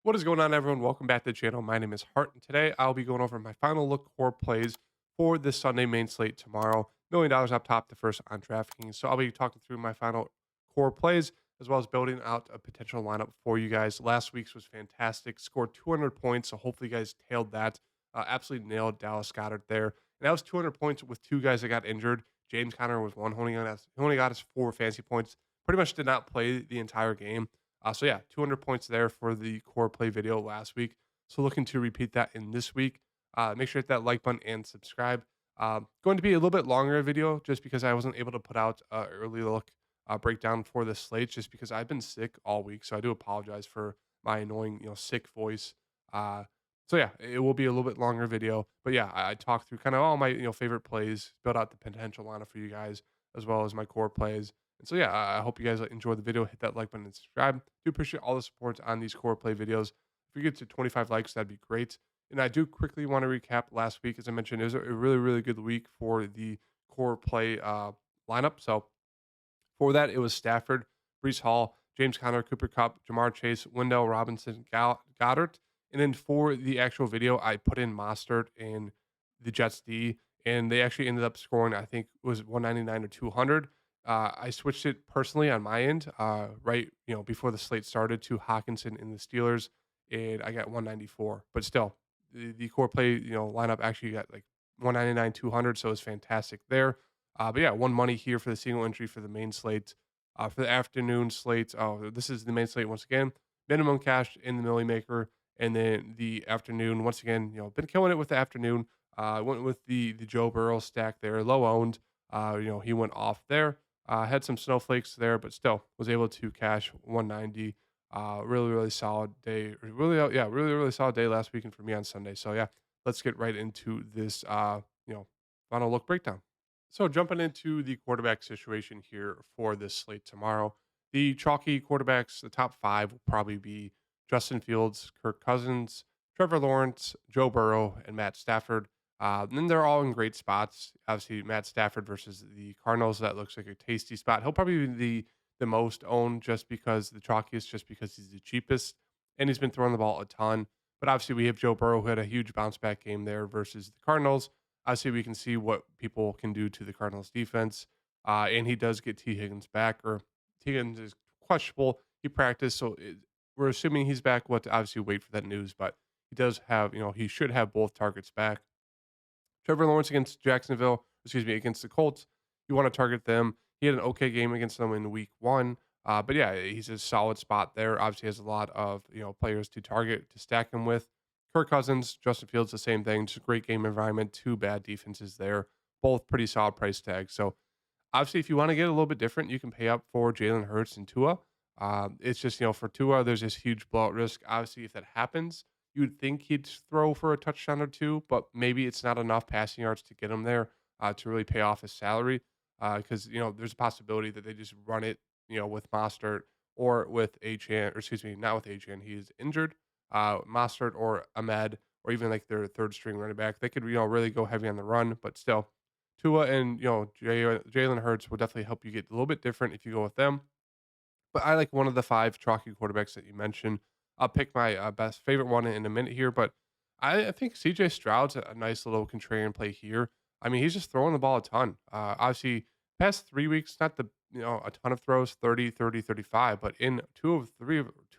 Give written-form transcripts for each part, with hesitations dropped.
What is going on, everyone? Welcome back to the channel. My name is Hart, and today I'll be going over my final look core plays for this Sunday main slate tomorrow. $1 million up top, the first on DraftKings. So I'll be talking through my final core plays as well as building out a potential lineup for you guys. Last week's was fantastic, scored 200 points. So hopefully, you guys tailed that. Absolutely nailed Dallas Goddard there. And that was 200 points with two guys that got injured. James Conner was one, he only got us 4 fantasy points. Pretty much did not play the entire game. So yeah, 200 points there for the core play video last week. So looking to repeat that in this week. Make sure to hit that like button and subscribe. Going to be a little bit longer video just because I wasn't able to put out an early look breakdown for the slate just because I've been sick all week. So I do apologize for my annoying, sick voice. So yeah, it will be a little bit longer video, but yeah, I talked through kind of all my favorite plays, build out the potential lineup for you guys as well as my core plays. And so yeah, I hope you guys enjoyed the video. Hit that like button and subscribe. Do appreciate all the support on these core play videos. If we get to 25 likes, that'd be great. And I do quickly want to recap last week. As I mentioned, it was a really, really good week for the core play lineup. So for that, it was Stafford, Brees Hall, James Conner, Cooper Cup, Jamar Chase, Wendell Robinson, Goddard. And then for the actual video, I put in Mostert and the Jets D, and they actually ended up scoring, I think it was 199 or 200. I switched it personally on my end, right, before the slate started to Hawkinson and the Steelers, and I got 194. But still, the core play, lineup actually got like 199, 200, so it was fantastic there. But yeah, one money here for the single entry for the main slate. For the afternoon slate, oh, this is the main slate once again. Minimum cash in the Millie Maker, and then the afternoon once again. Been killing it with the afternoon. Went with the Joe Burrow stack there, low owned. He went off there. Had some snowflakes there, but still was able to cash 190. Really, really solid day. Really, yeah, really, really solid day last weekend for me on Sunday. So yeah, let's get right into this. Final look breakdown. So jumping into the quarterback situation here for this slate tomorrow, the chalky quarterbacks, the top five will probably be Justin Fields, Kirk Cousins, Trevor Lawrence, Joe Burrow, and Matt Stafford. And then they're all in great spots. Obviously, Matt Stafford versus the Cardinals, that looks like a tasty spot. He'll probably be the most owned just because the chalkiest, just because he's the cheapest, and he's been throwing the ball a ton. But obviously, we have Joe Burrow who had a huge bounce back game there versus the Cardinals. Obviously, we can see what people can do to the Cardinals defense. And he does get T. Higgins back, or T. Higgins is questionable. He practiced, so we're assuming he's back. We'll have to obviously wait for that news, but he does have, he should have both targets back. Trevor Lawrence against Jacksonville, excuse me, against the Colts. You want to target them. He had an okay game against them in week one. But yeah, he's a solid spot there. Obviously, has a lot of players to target to stack him with. Kirk Cousins, Justin Fields, the same thing. Just a great game environment. Two bad defenses there. Both pretty solid price tags. So obviously, if you want to get a little bit different, you can pay up for Jalen Hurts and Tua. It's just, for Tua, there's this huge blowout risk. Obviously, if that happens, you would think he'd throw for a touchdown or two, but maybe it's not enough passing yards to get him there to really pay off his salary. Because, there's a possibility that they just run it, with Mostert or with Achan, or excuse me, not with Achan. He's injured. Mostert or Ahmed, or even like their third string running back. They could, really go heavy on the run, but still, Tua and Jalen Hurts will definitely help you get a little bit different if you go with them. But I like one of the five chalky quarterbacks that you mentioned. I'll pick my best favorite one in a minute here, but I think CJ Stroud's a nice little contrarian play here. I mean, he's just throwing the ball a ton. Obviously, past 3 weeks, not a ton of throws, 30, 30, 35, but in two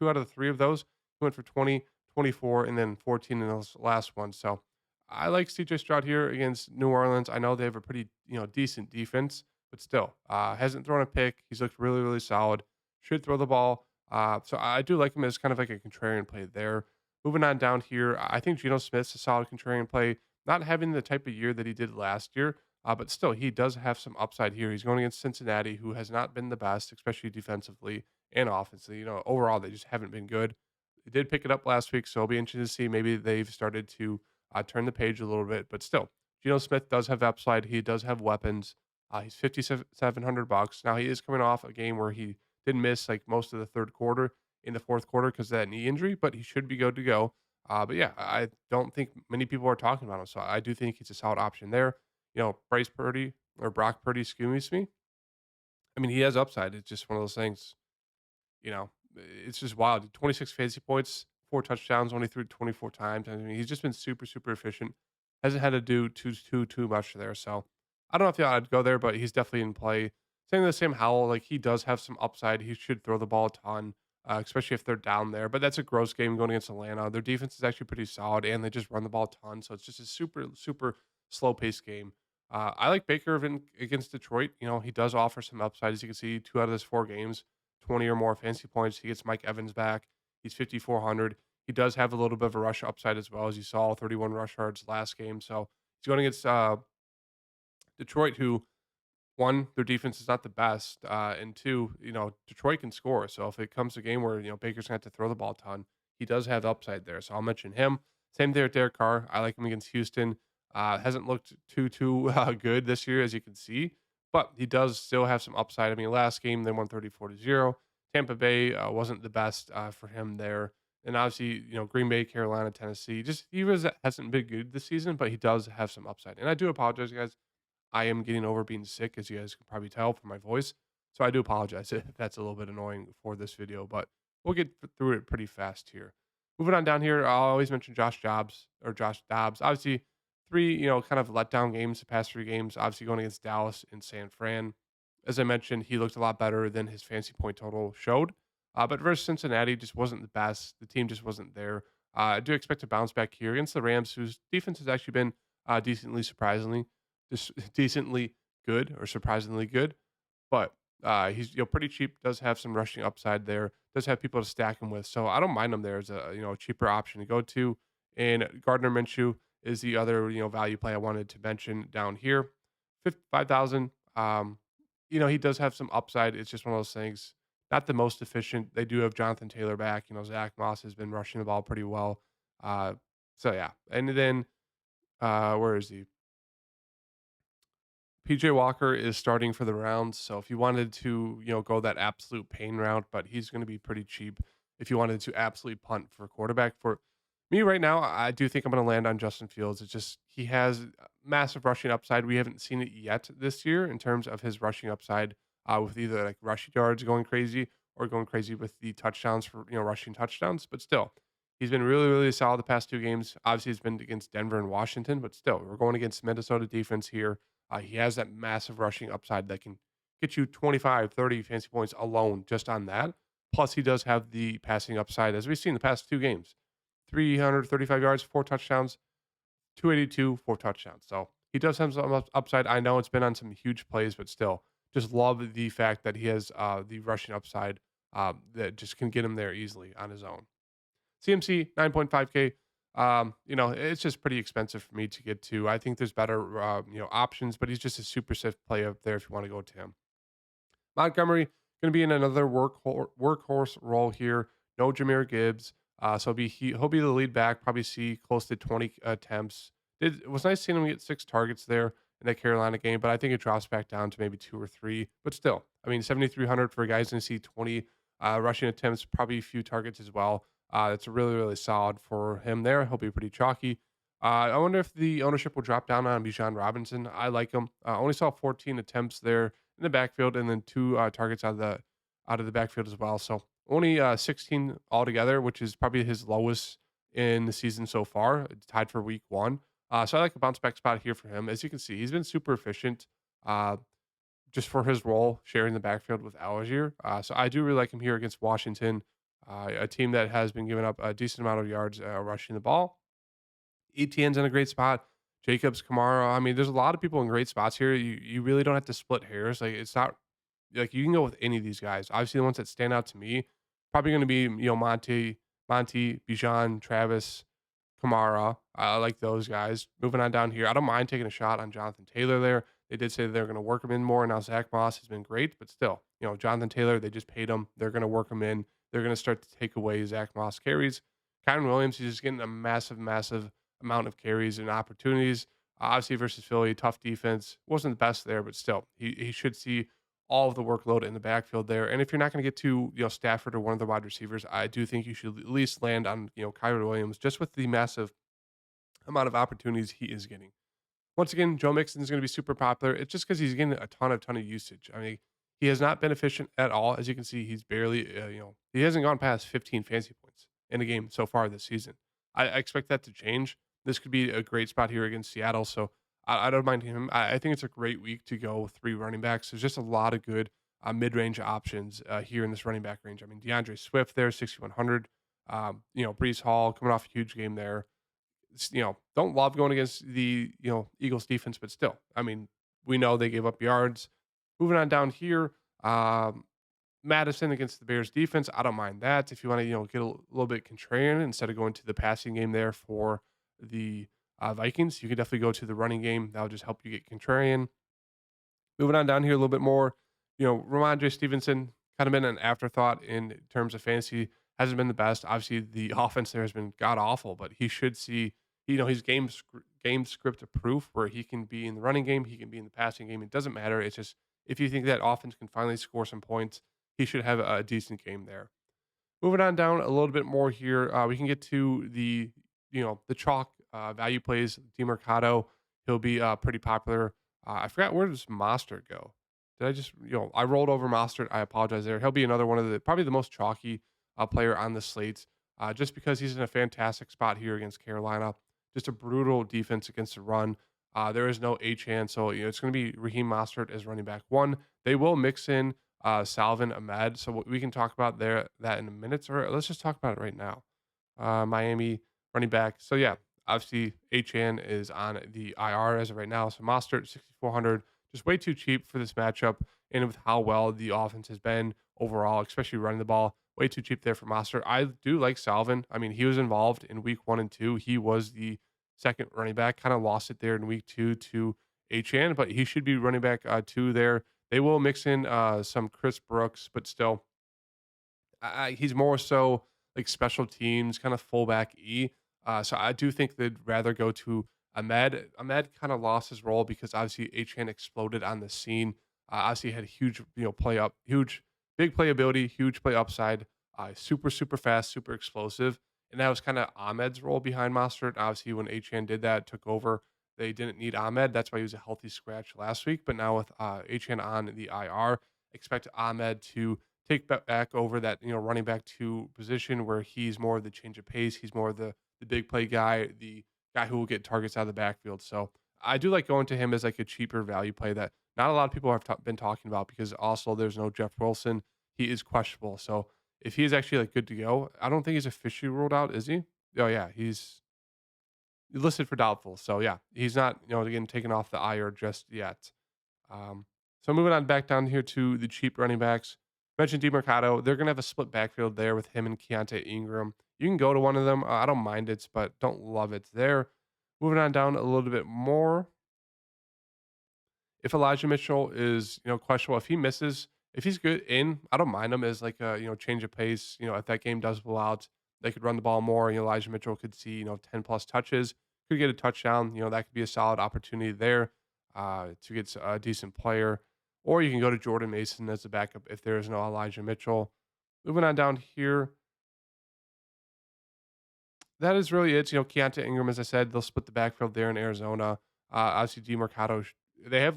out of the three of those, he went for 20, 24, and then 14 in those last ones. So I like CJ Stroud here against New Orleans. I know they have a pretty, decent defense, but still, hasn't thrown a pick. He's looked really, really solid. Should throw the ball. So I do like him as kind of like a contrarian play there. Moving on down here, I think Geno Smith's a solid contrarian play. Not having the type of year that he did last year, but still, he does have some upside here. He's going against Cincinnati, who has not been the best, especially defensively and offensively. Overall, they just haven't been good. They did pick it up last week, so it'll be interesting to see. Maybe they've started to turn the page a little bit, but still, Geno Smith does have upside. He does have weapons. He's 5,700 bucks. Now he is coming off a game where he did miss like most of the third quarter in the fourth quarter because of that knee injury, but he should be good to go. But yeah, I don't think many people are talking about him, so I do think he's a solid option there. Bryce Purdy or Brock Purdy, excuse me. I mean, he has upside. It's just one of those things. It's just wild. 26 fantasy points, 4 touchdowns, only threw 24 times. I mean, he's just been super, super efficient. Hasn't had to do too much there. So I don't know if yeah, I'd go there, but he's definitely in play. Same with Sam Howell, like he does have some upside. He should throw the ball a ton, especially if they're down there. But that's a gross game going against Atlanta. Their defense is actually pretty solid, and they just run the ball a ton. So it's just a super, super slow paced game. I like Baker against Detroit. You know, he does offer some upside. As you can see, 2 out of his 4 games, 20 or more fantasy points. He gets Mike Evans back. He's 5,400. He does have a little bit of a rush upside as well, as you saw, 31 rush yards last game. So he's going against Detroit, who one, their defense is not the best, and two, you know, Detroit can score. So if it comes to a game where you know Baker's going to have to throw the ball a ton, he does have the upside there. So I'll mention him. Same there with Derek Carr. I like him against Houston. Hasn't looked too good this year, as you can see, but he does still have some upside. I mean, last game they won 34-0. Tampa Bay wasn't the best for him there, and obviously you know Green Bay, Carolina, Tennessee. Just hasn't been good this season, but he does have some upside. And I do apologize, guys. I am getting over being sick, as you guys can probably tell from my voice. So I do apologize if that's a little bit annoying for this video, but we'll get through it pretty fast here. Moving on down here, I'll always mention Josh Dobbs. Obviously, 3, you know, kind of letdown games, the past 3 games, obviously going against Dallas and San Fran. As I mentioned, he looked a lot better than his fancy point total showed. But versus Cincinnati just wasn't the best. The team just wasn't there. I do expect to bounce back here against the Rams, whose defense has actually been decently surprisingly just decently good or surprisingly good. But he's you know pretty cheap. Does have some rushing upside there. Does have people to stack him with. So I don't mind him there as a you know cheaper option to go to. And Gardner Minshew is the other you know value play I wanted to mention down here. 5,000. You know he does have some upside. It's just one of those things. Not the most efficient. They do have Jonathan Taylor back. You know Zach Moss has been rushing the ball pretty well. Uh, so yeah, and then where is he? PJ Walker is starting for the rounds, so if you wanted to, you know, go that absolute pain route, but he's going to be pretty cheap if you wanted to absolutely punt for quarterback. For me right now, I do think I'm going to land on Justin Fields. It's just he has massive rushing upside. We haven't seen it yet this year in terms of his rushing upside, with either like rushing yards going crazy or going crazy with the touchdowns for you know rushing touchdowns. But still, he's been really really solid the past 2 games. Obviously, he's been against Denver and Washington, but still, we're going against Minnesota defense here. He has that massive rushing upside that can get you 25, 30 fancy points alone just on that. Plus, he does have the passing upside, as we've seen the past 2 games, 335 yards, 4 touchdowns, 282, 4 touchdowns. So he does have some upside. I know it's been on some huge plays, but still, just love the fact that he has the rushing upside that just can get him there easily on his own. CMC 9.5K. You know, it's just pretty expensive for me to get to. I think there's better, you know, options, but he's just a super safe play up there if you want to go to him. Montgomery going to be in another workhorse role here. No Jameer Gibbs, so he'll be the lead back. Probably see close to 20 attempts. It was nice seeing him get 6 targets there in that Carolina game, but I think it drops back down to maybe 2 or 3. But still, I mean, 7,300 for a guy who's going to see 20 rushing attempts, probably a few targets as well. That's really really solid for him there. He'll be pretty chalky. I wonder if the ownership will drop down on Bijan Robinson. I like him. Only saw 14 attempts there in the backfield, and then 2 targets out of the backfield as well. So only 16 altogether, which is probably his lowest in the season so far. It's tied for week 1. So I like a bounce back spot here for him. As you can see, he's been super efficient. Just for his role sharing the backfield with Algier. So I do really like him here against Washington, a team that has been giving up a decent amount of yards rushing the ball. ETN's in a great spot. Jacobs, Kamara. I mean, there's a lot of people in great spots here. You really don't have to split hairs. Like it's not like you can go with any of these guys. Obviously, the ones that stand out to me probably going to be you know Monty, Bijan, Travis, Kamara. I like those guys. Moving on down here, I don't mind taking a shot on Jonathan Taylor there. They did say they're going to work him in more. Now Zach Moss has been great, but still, you know Jonathan Taylor. They just paid him. They're going to work him in. They're going to start to take away Zach Moss carries. Kyron Williams, he's just getting a massive amount of carries and opportunities. Obviously versus Philly, tough defense. Wasn't the best there, but still, he should see all of the workload in the backfield there. And if you're not going to get to you know Stafford or one of the wide receivers, I do think you should at least land on you know Kyron Williams just with the massive amount of opportunities he is getting. Once again, Joe Mixon is going to be super popular. It's just because he's getting a ton of usage. I mean, he has not been efficient at all. As you can see, he's barely, you know, he hasn't gone past 15 fantasy points. in a game so far this season. I expect that to change. This could be a great spot here against Seattle. So I don't mind him. I think it's a great week to go three running backs. There's just a lot of good mid-range options here in this running back range. I mean, DeAndre Swift there, 6,100. Brees Hall coming off a huge game there. Don't love going against the Eagles defense, but still, I mean, we know they gave up yards. Moving on down here, Madison against the Bears defense. I don't mind that. If you want to, get a little bit contrarian instead of going to the passing game there for the Vikings, you can definitely go to the running game. That'll just help you get contrarian. Moving on down here a little bit more, Ramondre Stevenson kind of been an afterthought in terms of fantasy. Hasn't been the best. Obviously, the offense there has been god awful, but he should see, he's game script proof where he can be in the running game, he can be in the passing game. It doesn't matter. It's just if you think that offense can finally score some points, he should have a decent game there. Moving on down a little bit more here, we can get to the chalk value plays. DeMercado, he'll be pretty popular. I forgot, where does Mostert go? Did I just I rolled over Mostert. I apologize there. He'll be another one of the probably the most chalky player on the slate, just because he's in a fantastic spot here against Carolina. Just a brutal defense against the run. There is no H-hand, so it's going to be Raheem Mostert as running back one. They will mix in Salvin Ahmed. So we can talk about that in a minute, or let's just talk about it right now. Miami running back. So yeah, obviously Achan is on the IR as of right now. So Mostert 6,400, just way too cheap for this matchup. And with how well the offense has been overall, especially running the ball, way too cheap there for Mostert. I do like Salvin. I mean, he was involved in week 1 and 2. He was the second running back. Kind of lost it there in week 2 to Achan, but he should be running back 2 there. They will mix in some Chris Brooks, but still, he's more so like special teams, kind of fullback E. So I do think they'd rather go to Ahmed. Ahmed kind of lost his role because obviously Achan exploded on the scene. Obviously had a huge, huge, big playability, huge play upside, super, super fast, super explosive. And that was kind of Ahmed's role behind Mostert. Obviously, when Achan did that, took over, they didn't need Ahmed. That's why he was a healthy scratch last week. But now with Achan on the IR, expect Ahmed to take back over that running back 2 position where he's more of the change of pace. He's more of the big play guy, the guy who will get targets out of the backfield. So I do like going to him as like a cheaper value play that not a lot of people have been talking about, because also there's no Jeff Wilson. He is questionable. So if he is actually like good to go, I don't think he's officially ruled out, is he? Oh yeah, he's listed for doubtful. So yeah, he's not, again, taken off the IR just yet. So moving on back down here to the cheap running backs. Mentioned DeMercado. They're gonna have a split backfield there with him and Keontae Ingram. You can go to one of them. I don't mind it, but don't love it there. Moving on down a little bit more. If Elijah Mitchell is, questionable, if he misses, if he's good in, I don't mind him as like a, change of pace. If that game does blow out, they could run the ball more. Elijah Mitchell could see, 10 plus touches, could get a touchdown. That could be a solid opportunity there to get a decent player. Or you can go to Jordan Mason as a backup if there is no Elijah Mitchell. Moving on down here, that is really it. Keontae Ingram, as I said, they'll split the backfield there in Arizona. Obviously, DeMercado, they have,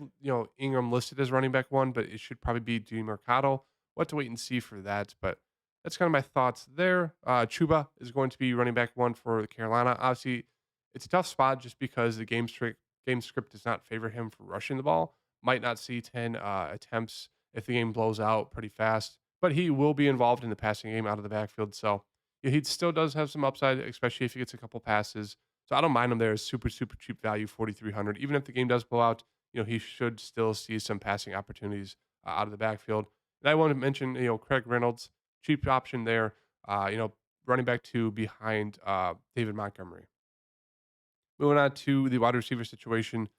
Ingram listed as running back 1, but it should probably be DeMercado. We'll have to wait and see for that, but that's kind of my thoughts there. Chuba is going to be running back 1 for Carolina. Obviously, it's a tough spot just because the game script does not favor him for rushing the ball. Might not see 10 attempts if the game blows out pretty fast, but he will be involved in the passing game out of the backfield. So yeah, he still does have some upside, especially if he gets a couple passes. So I don't mind him there as super, super cheap value, 4,300. Even if the game does blow out, he should still see some passing opportunities out of the backfield. And I want to mention, Craig Reynolds, cheap option there, running back 2 behind David Montgomery. Moving on to the wide receiver situation.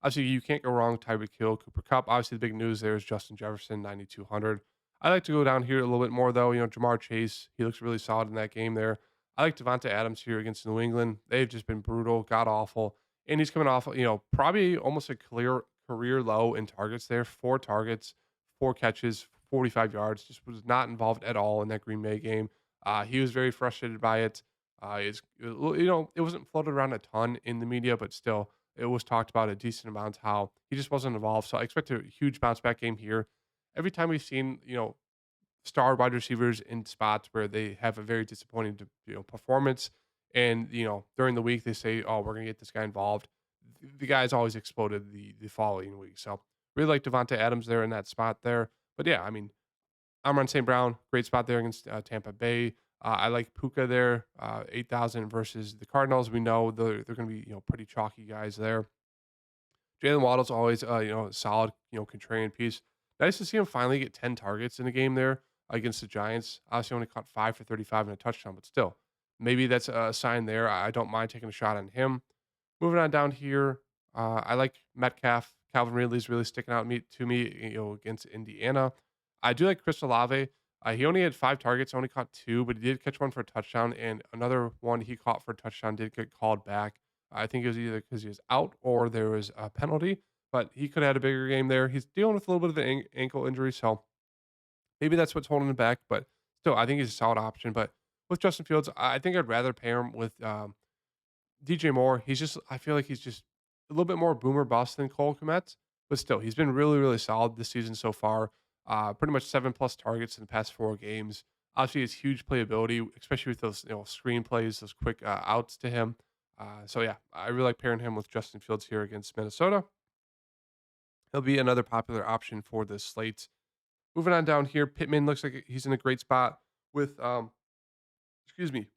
Obviously, you can't go wrong with Tyreek Hill, Cooper Kupp. Obviously, the big news there is Justin Jefferson, 9,200. I like to go down here a little bit more, though. Jamar Chase, he looks really solid in that game there. I like Devonta Adams here against New England. They've just been brutal, god awful. And he's coming off, probably almost a clear career low in targets there. 4 targets, 4 catches, 45 yards. Just was not involved at all in that Green Bay game. He was very frustrated by it. It wasn't floated around a ton in the media, but still, it was talked about a decent amount how he just wasn't involved. So I expect a huge bounce back game here. Every time we've seen, star wide receivers in spots where they have a very disappointing performance, and during the week they say, "Oh, we're gonna get this guy involved." The guy's always exploded the following week. So really like Devontae Adams there in that spot there. But yeah, I mean, Amon St. Brown, great spot there against Tampa Bay. I like Puka there, 8,000 versus the Cardinals. We know they're going to be pretty chalky guys there. Jalen Waddle's always a solid contrarian piece. Nice to see him finally get 10 targets in a game there against the Giants. Obviously, only caught 5 for 35 and a touchdown, but still, maybe that's a sign there. I don't mind taking a shot on him. Moving on down here, I like Metcalf. Calvin Ridley's really sticking out to me, against Indiana. I do like Chris Olave. He only had 5 targets, only caught 2, but he did catch one for a touchdown, and another one he caught for a touchdown did get called back. I think it was either because he was out or there was a penalty, but he could have had a bigger game there. He's dealing with a little bit of an ankle injury, so maybe that's what's holding him back. But still, I think he's a solid option. But with Justin Fields, I think I'd rather pair him with DJ Moore. I feel like he's just a little bit more boomer bust than Cole Kmet, but still, he's been really, really solid this season so far. Pretty much 7+ targets in the past 4 games. Obviously, it's huge playability, especially with those screen plays, those quick outs to him. So yeah, I really like pairing him with Justin Fields here against Minnesota. He'll be another popular option for this slate. Moving on down here, Pittman looks like he's in a great spot with excuse me,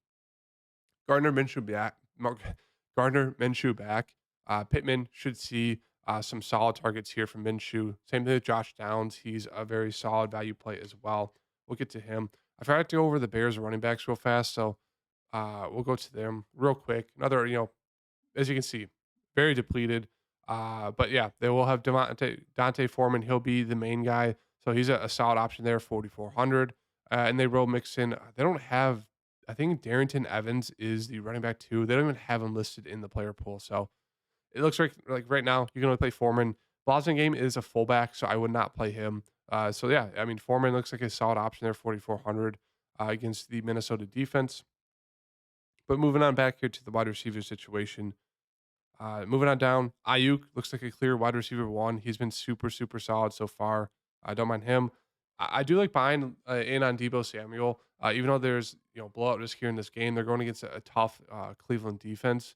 Gardner Minshew back. Gardner Minshew back. Pittman should see some solid targets here from Minshew. Same thing with Josh Downs. He's a very solid value play as well. We'll get to him. I forgot to go over the Bears running backs real fast, so we'll go to them real quick. Another, as you can see, very depleted. But yeah, they will have Dante Foreman. He'll be the main guy, so he's a solid option there, 4,400. And they will mix in. They don't have. I think Darrington Evans is the running back too. They don't even have him listed in the player pool, so it looks like right now you can only play Foreman. Game is a fullback, so I would not play him. So yeah, I mean Foreman looks like a solid option there, 4,400 against the Minnesota defense. But moving on back here to the wide receiver situation. Moving on down, Ayuk looks like a clear wide receiver one. He's been super, super solid so far. I don't mind him. I do like buying in on Debo Samuel, even though there's blowout risk here in this game. They're going against a tough Cleveland defense.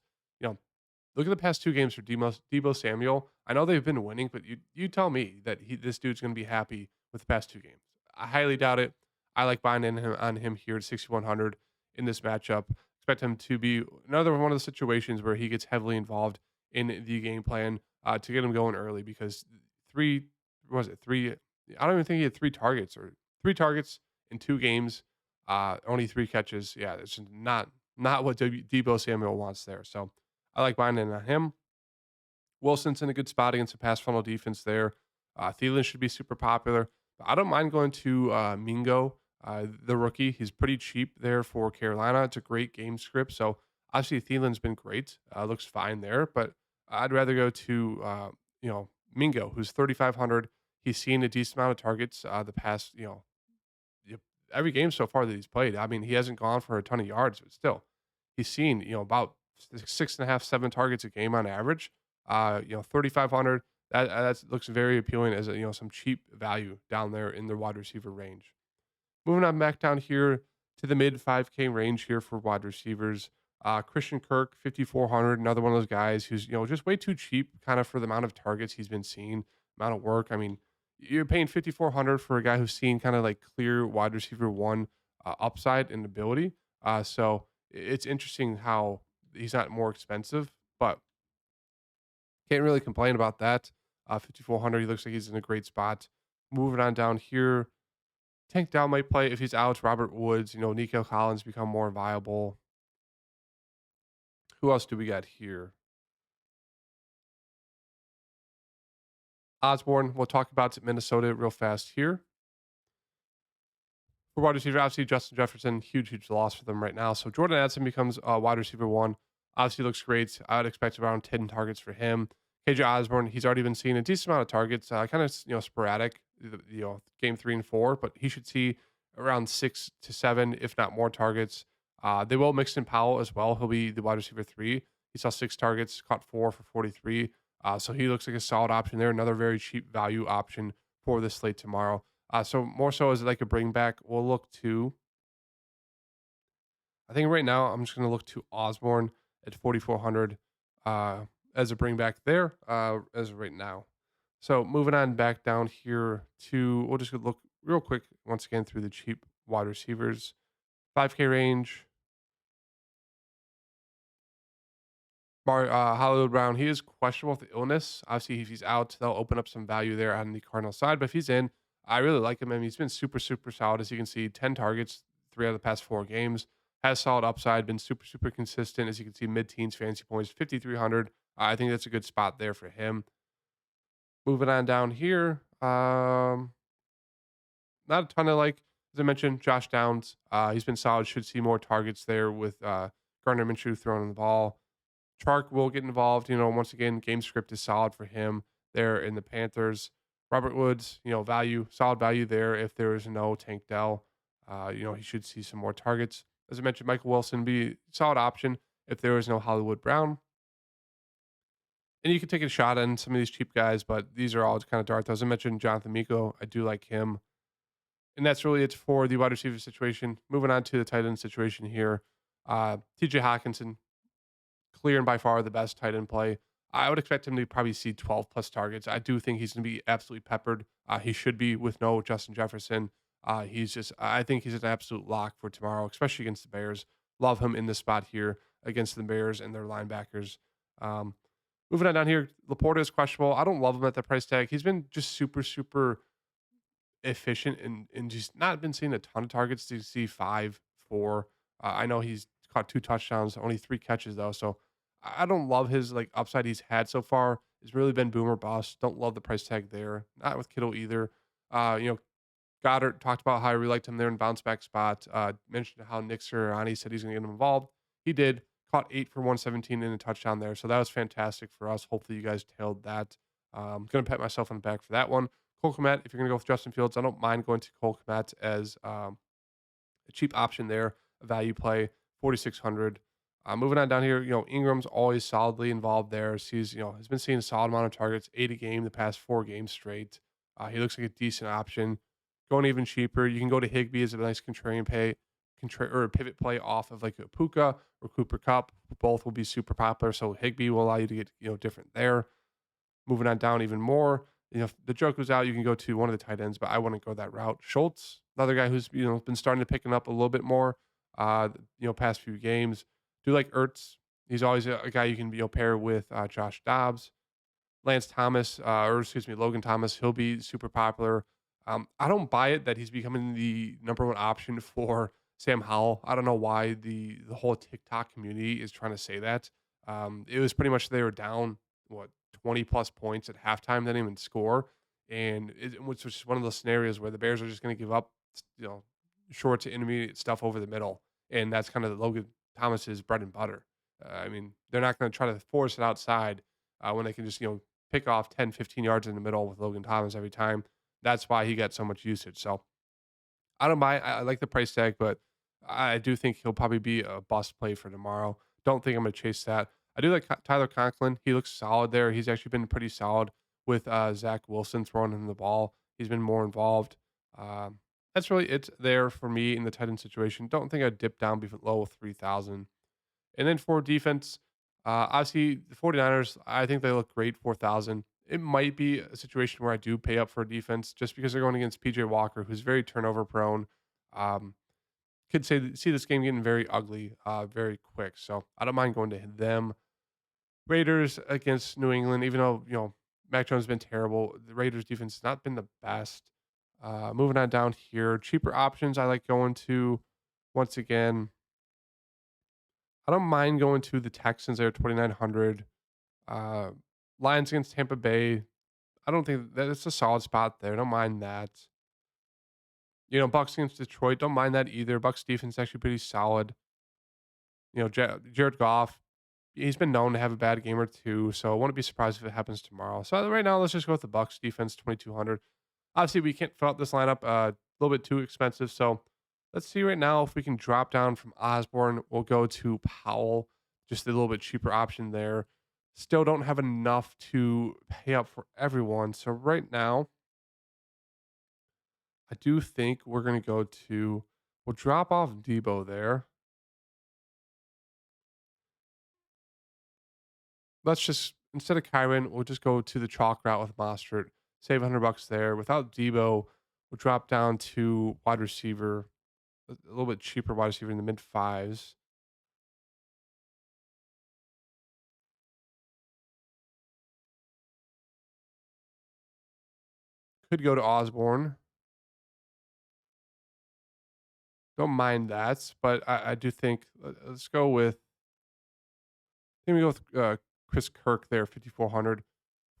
Look at the past 2 games for Debo Samuel. I know they've been winning, but you tell me that this dude's going to be happy with the past 2 games. I highly doubt it. I like buying on him here at 6,100 in this matchup. Expect him to be another one of the situations where he gets heavily involved in the game plan to get him going early because three? I don't even think he had 3 targets in 2 games, only 3 catches. Yeah, it's just not what Debo Samuel wants there. So I like buying in on him. Wilson's in a good spot against a pass funnel defense there. Thielen should be super popular. I don't mind going to Mingo, the rookie. He's pretty cheap there for Carolina. It's a great game script. So obviously Thielen's been great. Looks fine there, but I'd rather go to Mingo, who's 3,500. He's seen a decent amount of targets the past yep, every game so far that he's played. I mean, he hasn't gone for a ton of yards, but still, he's seen about 6.5, 7 targets a game on average. 3,500. That looks very appealing as some cheap value down there in the wide receiver range. Moving on back down here to the mid 5K range here for wide receivers. Christian Kirk, 5,400, another one of those guys who's just way too cheap, kind of for the amount of targets he's been seeing, amount of work. I mean, you're paying 5,400 for a guy who's seen kind of like clear wide receiver one upside and ability. So it's interesting how he's not more expensive, but can't really complain about that. 5,400, he looks like he's in a great spot. Moving on down here, Tank Down might play if he's out. Robert Woods, Nico Collins become more viable. Who else do we got here? Osborne, we'll talk about Minnesota real fast here. For wide receiver, obviously Justin Jefferson, huge, huge loss for them right now. So Jordan Addison becomes wide receiver one. Obviously looks great. I would expect around 10 targets for him. KJ Osborne, he's already been seeing a decent amount of targets, kind of sporadic, game 3 and 4, but he should see around 6 to 7, if not more targets. They will mix in Powell as well. He'll be the wide receiver 3. He saw 6 targets, caught 4 for 43. So he looks like a solid option there. Another very cheap value option for this slate tomorrow. So more so as like a bring back, we'll look to. I think right now I'm just going to look to Osborne at 4,400 as a bring back there as of right now. So moving on back down here to, we'll just look real quick once again through the cheap wide receivers. 5K range, Hollywood Brown, he is questionable with the illness. Obviously, if he's out, they'll open up some value there on the Cardinal side. But if he's in, I really like him. I mean, he's been super, super solid. As you can see, 10 targets, 3 out of the past 4 games. Has solid upside, been super, super consistent. As you can see, mid teens fantasy points, 5,300. I think that's a good spot there for him. Moving on down here, not a ton of like, as I mentioned, Josh Downs. He's been solid. Should see more targets there with Gardner Minshew throwing the ball. Chark will get involved. Once again, game script is solid for him there in the Panthers. Robert Woods, value, solid value there. If there is no Tank Dell, he should see some more targets. As I mentioned, Michael Wilson be solid option if there is no Hollywood Brown. And you can take a shot on some of these cheap guys, but these are all kind of dark. As I mentioned, Jonathan Miko, I do like him. And that's really it for the wide receiver situation. Moving on to the tight end situation here. TJ Hawkinson, clear and by far the best tight end play. I would expect him to probably see 12 plus targets. I do think he's going to be absolutely peppered. He should be with no Justin Jefferson. I think he's an absolute lock for tomorrow, especially against the Bears. Love him in this spot here against the Bears and their linebackers. Um, Moving on down here, Laporta is questionable. I don't love him at the price tag. He's been just super, super efficient and just not been seeing a ton of targets to see 5, 4. I know he's caught 2 touchdowns, only 3 catches though. So I don't love his like upside he's had so far. It's really been boomer bust. Don't love the price tag there. Not with Kittle either. Uh, you know, Goddard talked about how I really liked him there in bounce back spot. Mentioned how Nick Sirianni said he's going to get him involved. He did. Caught 8 for 117 in a touchdown there. So that was fantastic for us. Hopefully you guys tailed that. Going to pat myself on the back for that one. Cole Kmet, if you're going to go with Justin Fields, I don't mind going to Cole Kmet as a cheap option there, a value play, 4,600. Moving on down here, Ingram's always solidly involved there. Has been seeing a solid amount of targets, 8 a game the past 4 games straight. He looks like a decent option. Going even cheaper, you can go to Higbee as a nice or a pivot play off of like a Puka or Cooper Cup. Both will be super popular. So Higbee will allow you to get, different there. Moving on down even more, if the joke was out, you can go to one of the tight ends, but I wouldn't go that route. Schultz, another guy who's been starting to picking up a little bit more, past few games. Do like Ertz. He's always a guy you can pair with Josh Dobbs, Lance Thomas, or excuse me, Logan Thomas. He'll be super popular. I don't buy it that he's becoming the number one option for Sam Howell. I don't know why the whole TikTok community is trying to say that. It was pretty much they were down what 20 plus points at halftime, they didn't even score, and it was just one of those scenarios where the Bears are just going to give up, short to intermediate stuff over the middle, and that's kind of Logan Thomas's bread and butter. I mean, they're not going to try to force it outside when they can just pick off 10, 15 yards in the middle with Logan Thomas every time. That's why he got so much usage. So I don't buy it. I like the price tag, but I do think he'll probably be a bust play for tomorrow. Don't think I'm going to chase that. I do like Tyler Conklin. He looks solid there. He's actually been pretty solid with Zach Wilson throwing him the ball. He's been more involved. That's really it there for me in the tight end situation. Don't think I'd dip down below 3,000. And then for defense, obviously the 49ers, I think they look great 4,000. It might be a situation where I do pay up for defense just because they're going against PJ Walker, who's very turnover prone. Um, could see this game getting very ugly, very quick. So I don't mind going to them. Raiders against New England, even though Mac Jones has been terrible, the Raiders defense has not been the best. Moving on down here, cheaper options I like going to. Once again, I don't mind going to the Texans. They're 2,900. Uh, Lions against Tampa Bay. I don't think that's a solid spot there. Don't mind that. Bucks against Detroit. Don't mind that either. Bucks defense is actually pretty solid. Jared Goff. He's been known to have a bad game or two, so I wouldn't be surprised if it happens tomorrow. So right now, let's just go with the Bucks defense, 2,200. Obviously, we can't fill out this lineup. A little bit too expensive. So let's see right now if we can drop down from Osborne. We'll go to Powell, just a little bit cheaper option there. Still don't have enough to pay up for everyone. So right now, I do think we're going to go to, we'll drop off Debo there. Let's just, instead of Kyron, we'll just go to the chalk route with Mostert. Save $100 there. Without Debo, we'll drop down to wide receiver, a little bit cheaper wide receiver in the mid fives. Could go to Osborne. Don't mind that, but I do think let's go with. I think we go with Chris Kirk there, 5,400.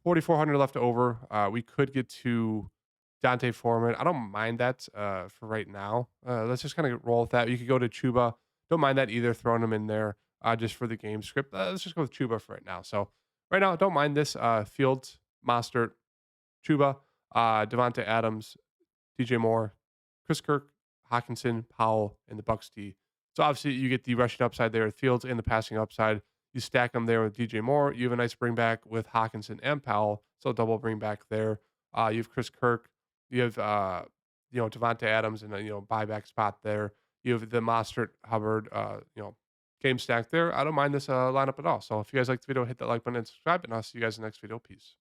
4,400 left over. We could get to Dante Foreman. I don't mind that for right now. Let's just kind of roll with that. You could go to Chuba. Don't mind that either, throwing him in there just for the game script. Let's just go with Chuba for right now. So right now, don't mind this. Fields, Mostert, Chuba, Devontae Adams, DJ Moore, Chris Kirk, Hawkinson, Powell, and the Bucks D. So obviously you get the rushing upside there with Fields and the passing upside. You stack them there with DJ Moore. You have a nice bring back with Hawkinson and Powell. So double bring back there. You have Chris Kirk. You have Devontae Adams and a buyback spot there. You have the Mostert Hubbard game stack there. I don't mind this lineup at all. So if you guys like the video, hit that like button and subscribe, and I'll see you guys in the next video. Peace.